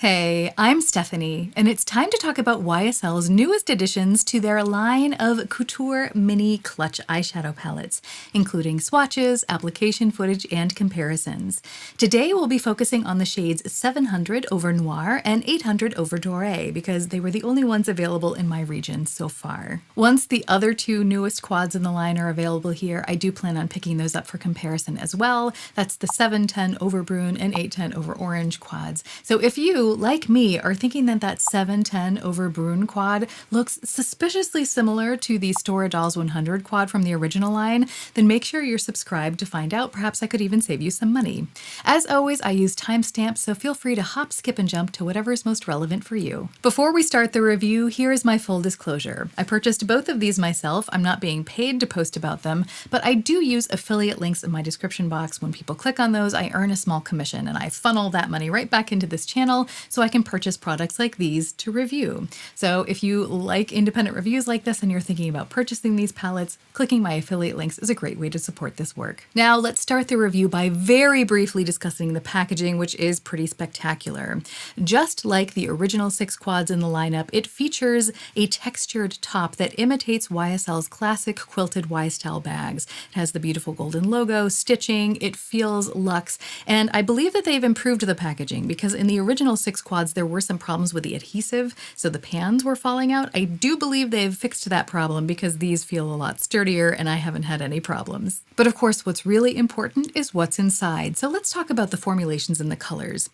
Hey, I'm Stephanie, and it's time to talk about YSL's newest additions to their line of Couture mini clutch eyeshadow palettes, including swatches, application footage, and comparisons. Today we'll be focusing on the shades 700 over Noir and 800 over Dore, because they were the only ones available in my region so far. Once the other two newest quads in the line are available here, I do plan on picking those up for comparison as well. That's the 710 over Brune and 810 over Orange quads. So if you, like me, are thinking that that 710 over Brune quad looks suspiciously similar to the Store Dolls 100 quad from the original line, then make sure you're subscribed to find out. Perhaps I could even save you some money. As always, I use timestamps, so feel free to hop, skip, and jump to whatever is most relevant for you. Before we start the review, here is my full disclosure. I purchased both of these myself. I'm not being paid to post about them, but I do use affiliate links in my description box. When people click on those, I earn a small commission, and I funnel that money right back into this channel so I can purchase products like these to review. So if you like independent reviews like this and you're thinking about purchasing these palettes, clicking my affiliate links is a great way to support this work. Now let's start the review by very briefly discussing the packaging, which is pretty spectacular. Just like the original 6 quads in the lineup, it features a textured top that imitates YSL's classic quilted Y-style bags. It has the beautiful golden logo, stitching, it feels luxe, and I believe that they've improved the packaging because in the original 6 quads there were some problems with the adhesive, so the pans were falling out. I do believe they've fixed that problem because these feel a lot sturdier and I haven't had any problems. But of course what's really important is what's inside, so let's talk about the formulations and the colors.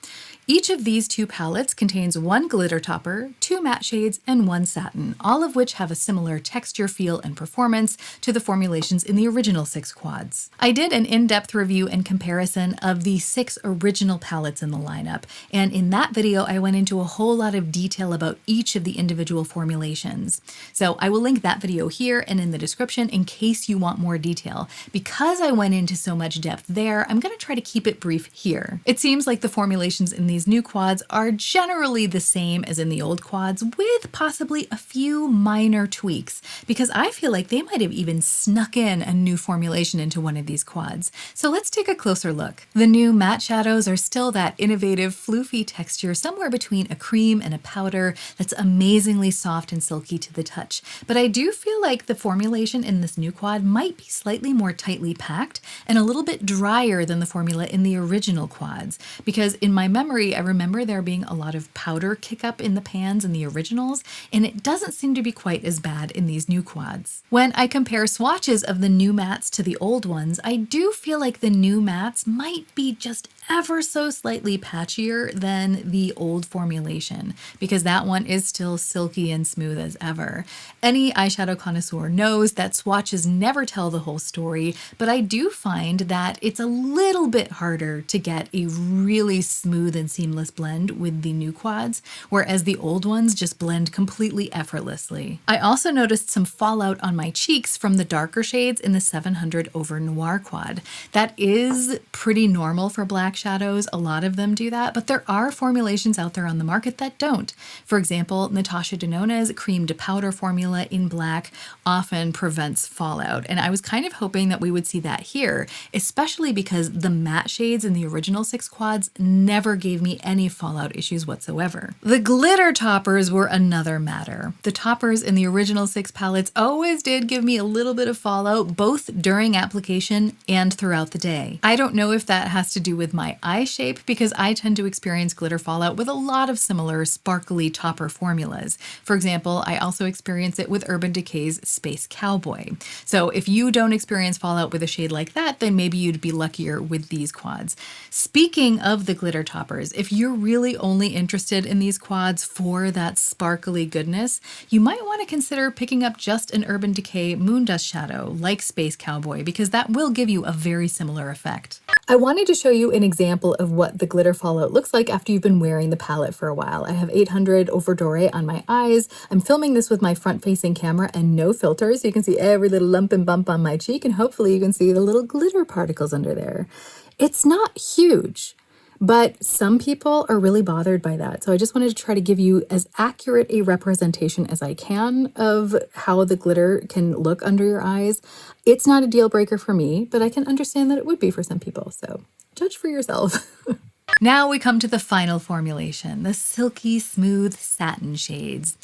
Each of these 2 palettes contains 1 glitter topper, 2 matte shades, and 1 satin, all of which have a similar texture, feel, and performance to the formulations in the original 6 quads. I did an in-depth review and comparison of the 6 original palettes in the lineup, and in that video I went into a whole lot of detail about each of the individual formulations. So I will link that video here and in the description in case you want more detail. Because I went into so much depth there, I'm going to try to keep it brief here. It seems like the formulations in these new quads are generally the same as in the old quads, with possibly a few minor tweaks, because I feel like they might have even snuck in a new formulation into one of these quads. So let's take a closer look. The new matte shadows are still that innovative floofy texture somewhere between a cream and a powder that's amazingly soft and silky to the touch. But I do feel like the formulation in this new quad might be slightly more tightly packed and a little bit drier than the formula in the original quads, because in my memory I remember there being a lot of powder kick up in the pans in the originals, and it doesn't seem to be quite as bad in these new quads. When I compare swatches of the new mattes to the old ones, I do feel like the new mattes might be just ever so slightly patchier than the old formulation, because that one is still silky and smooth as ever. Any eyeshadow connoisseur knows that swatches never tell the whole story, but I do find that it's a little bit harder to get a really smooth and seamless blend with the new quads, whereas the old ones just blend completely effortlessly. I also noticed some fallout on my cheeks from the darker shades in the 700 over Noir quad. That is pretty normal for black shadows. A lot of them do that, but there are formulations out there on the market that don't. For example, Natasha Denona's cream to powder formula in black often prevents fallout, and I was kind of hoping that we would see that here, especially because the matte shades in the original 6 quads never gave me any fallout issues whatsoever. The glitter toppers were another matter. The toppers in the original 6 palettes always did give me a little bit of fallout, both during application and throughout the day. I don't know if that has to do with my eye shape, because I tend to experience glitter fallout with a lot of similar sparkly topper formulas. For example, I also experience it with Urban Decay's Space Cowboy. So if you don't experience fallout with a shade like that, then maybe you'd be luckier with these quads. Speaking of the glitter toppers, if you're really only interested in these quads for that sparkly goodness, you might want to consider picking up just an Urban Decay Moondust shadow like Space Cowboy, because that will give you a very similar effect. I wanted to show you an example of what the glitter fallout looks like after you've been wearing the palette for a while. I have 800 over Dore on my eyes. I'm filming this with my front-facing camera and no filter, so you can see every little lump and bump on my cheek, and hopefully you can see the little glitter particles under there. It's not huge, but some people are really bothered by that. So I just wanted to try to give you as accurate a representation as I can of how the glitter can look under your eyes. It's not a deal breaker for me, but I can understand that it would be for some people. So judge for yourself. Now we come to the final formulation, the silky smooth satin shades.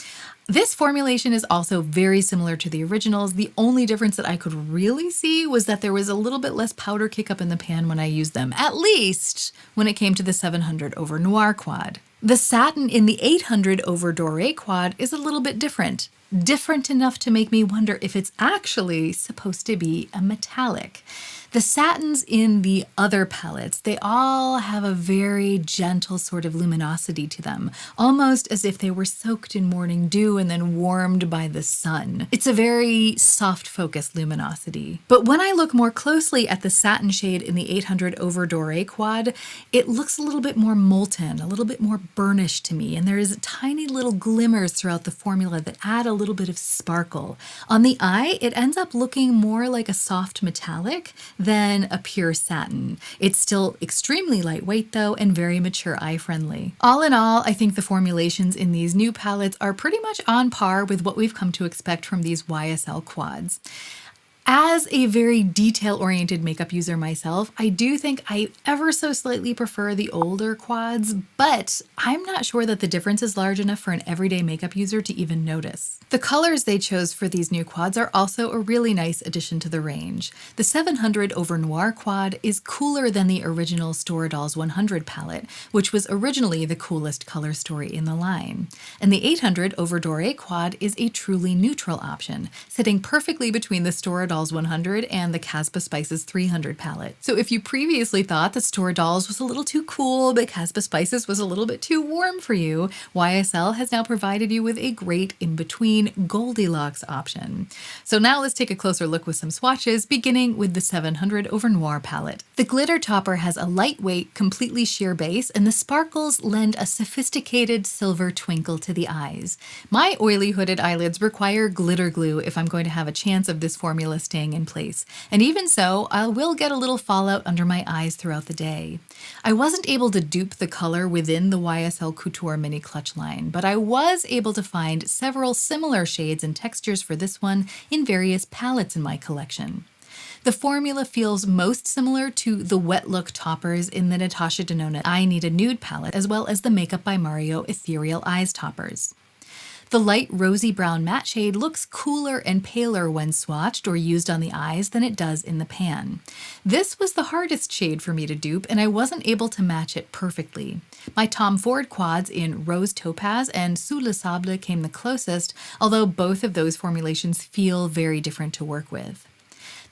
This formulation is also very similar to the originals. The only difference that I could really see was that there was a little bit less powder kick up in the pan when I used them, at least when it came to the 700 over Noir quad. The satin in the 800 over Dore quad is a little bit different. Different enough to make me wonder if it's actually supposed to be a metallic. The satins in the other palettes, they all have a very gentle sort of luminosity to them, almost as if they were soaked in morning dew and then warmed by the sun. It's a very soft focus luminosity. But when I look more closely at the satin shade in the 800 over Dore quad, it looks a little bit more molten, a little bit more burnished to me, and there's tiny little glimmers throughout the formula that add a little bit of sparkle. On the eye, it ends up looking more like a soft metallic than a pure satin. It's still extremely lightweight though, and very mature eye friendly. All in all, I think the formulations in these new palettes are pretty much on par with what we've come to expect from these YSL quads. As a very detail-oriented makeup user myself, I do think I ever so slightly prefer the older quads, but I'm not sure that the difference is large enough for an everyday makeup user to even notice. The colors they chose for these new quads are also a really nice addition to the range. The 700 over Noir quad is cooler than the original Idôle's 100 palette, which was originally the coolest color story in the line. And the 800 over Dore quad is a truly neutral option, sitting perfectly between the Idôle's 100 and the Caspa Spices 300 palette. So if you previously thought that Idôle's was a little too cool, but Caspa Spices was a little bit too warm for you, YSL has now provided you with a great in-between Goldilocks option. So now let's take a closer look with some swatches, beginning with the 700 over Noir palette. The glitter topper has a lightweight, completely sheer base, and the sparkles lend a sophisticated silver twinkle to the eyes. My oily hooded eyelids require glitter glue if I'm going to have a chance of this formula staying in place, and even so, I will get a little fallout under my eyes throughout the day. I wasn't able to dupe the color within the YSL Couture mini clutch line, but I was able to find several similar shades and textures for this one in various palettes in my collection. The formula feels most similar to the Wet Look toppers in the Natasha Denona I Need a Nude palette, as well as the Makeup by Mario Ethereal Eyes toppers. The light rosy brown matte shade looks cooler and paler when swatched or used on the eyes than it does in the pan. This was the hardest shade for me to dupe, and I wasn't able to match it perfectly. My Tom Ford quads in Rose Topaz and Sous le Sable came the closest, although both of those formulations feel very different to work with.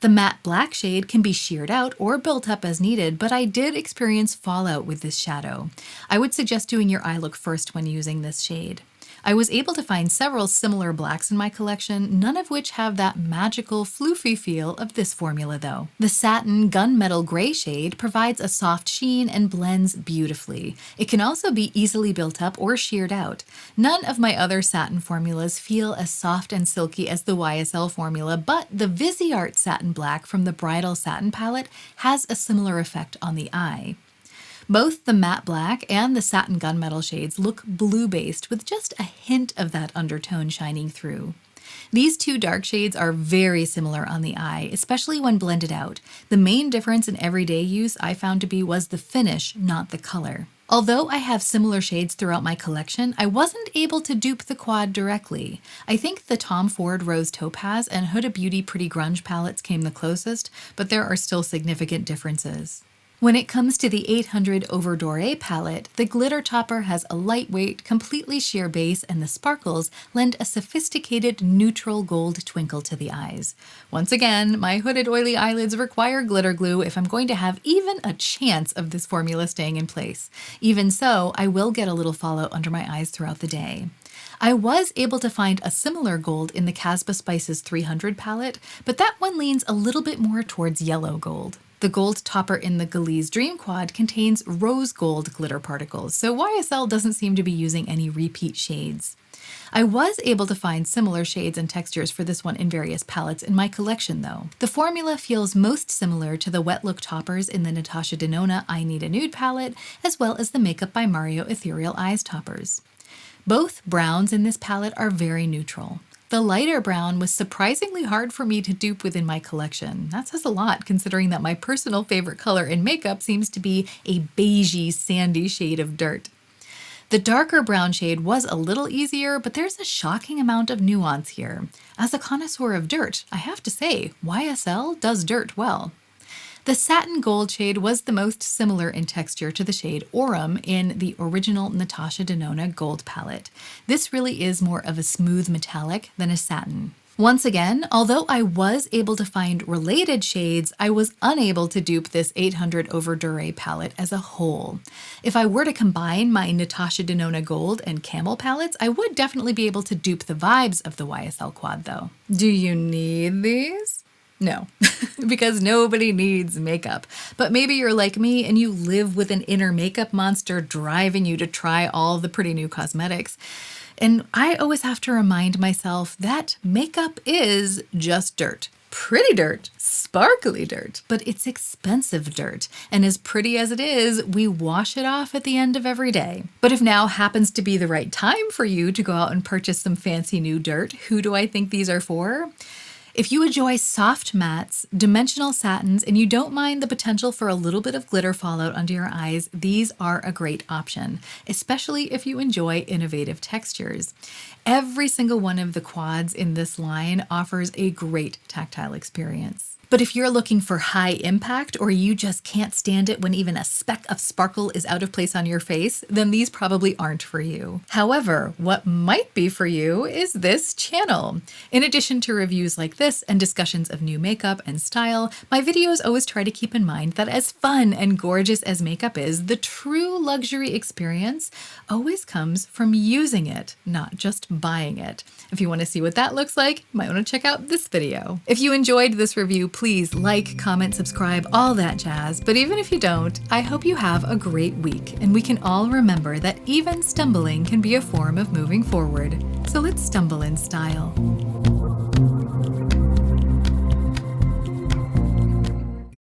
The matte black shade can be sheared out or built up as needed, but I did experience fallout with this shadow. I would suggest doing your eye look first when using this shade. I was able to find several similar blacks in my collection, none of which have that magical, floofy feel of this formula though. The satin gunmetal gray shade provides a soft sheen and blends beautifully. It can also be easily built up or sheared out. None of my other satin formulas feel as soft and silky as the YSL formula, but the Viseart Satin Black from the Bridal Satin palette has a similar effect on the eye. Both the matte black and the satin gunmetal shades look blue-based with just a hint of that undertone shining through. These two dark shades are very similar on the eye, especially when blended out. The main difference in everyday use I found to be was the finish, not the color. Although I have similar shades throughout my collection, I wasn't able to dupe the quad directly. I think the Tom Ford Rose Topaz and Huda Beauty Pretty Grunge palettes came the closest, but there are still significant differences. When it comes to the 800 over Dore palette, the glitter topper has a lightweight, completely sheer base, and the sparkles lend a sophisticated neutral gold twinkle to the eyes. Once again, my hooded oily eyelids require glitter glue if I'm going to have even a chance of this formula staying in place. Even so, I will get a little fallout under my eyes throughout the day. I was able to find a similar gold in the Caspa Spices 300 palette, but that one leans a little bit more towards yellow gold. The gold topper in the Galease Dream Quad contains rose gold glitter particles, so YSL doesn't seem to be using any repeat shades. I was able to find similar shades and textures for this one in various palettes in my collection though. The formula feels most similar to the Wet Look toppers in the Natasha Denona I Need a Nude palette, as well as the Makeup by Mario Ethereal Eyes toppers. Both browns in this palette are very neutral. The lighter brown was surprisingly hard for me to dupe within my collection. That says a lot, considering that my personal favorite color in makeup seems to be a beigey, sandy shade of dirt. The darker brown shade was a little easier, but there's a shocking amount of nuance here. As a connoisseur of dirt, I have to say, YSL does dirt well. The satin gold shade was the most similar in texture to the shade Aurum in the original Natasha Denona gold palette. This really is more of a smooth metallic than a satin. Once again, although I was able to find related shades, I was unable to dupe this 800 over Dore palette as a whole. If I were to combine my Natasha Denona Gold and Camel palettes, I would definitely be able to dupe the vibes of the YSL quad though. Do you need these? No, because nobody needs makeup. But maybe you're like me and you live with an inner makeup monster driving you to try all the pretty new cosmetics. And I always have to remind myself that makeup is just dirt. Pretty dirt, sparkly dirt, but it's expensive dirt. And as pretty as it is, we wash it off at the end of every day. But if now happens to be the right time for you to go out and purchase some fancy new dirt, who do I think these are for? If you enjoy soft mattes, dimensional satins, and you don't mind the potential for a little bit of glitter fallout under your eyes, these are a great option, especially if you enjoy innovative textures. Every single one of the quads in this line offers a great tactile experience. But if you're looking for high impact or you just can't stand it when even a speck of sparkle is out of place on your face, then these probably aren't for you. However, what might be for you is this channel. In addition to reviews like this and discussions of new makeup and style, my videos always try to keep in mind that as fun and gorgeous as makeup is, the true luxury experience always comes from using it, not just buying it. If you want to see what that looks like, you might want to check out this video. If you enjoyed this review, please like, comment, subscribe, all that jazz. But even if you don't, I hope you have a great week and we can all remember that even stumbling can be a form of moving forward. So let's stumble in style.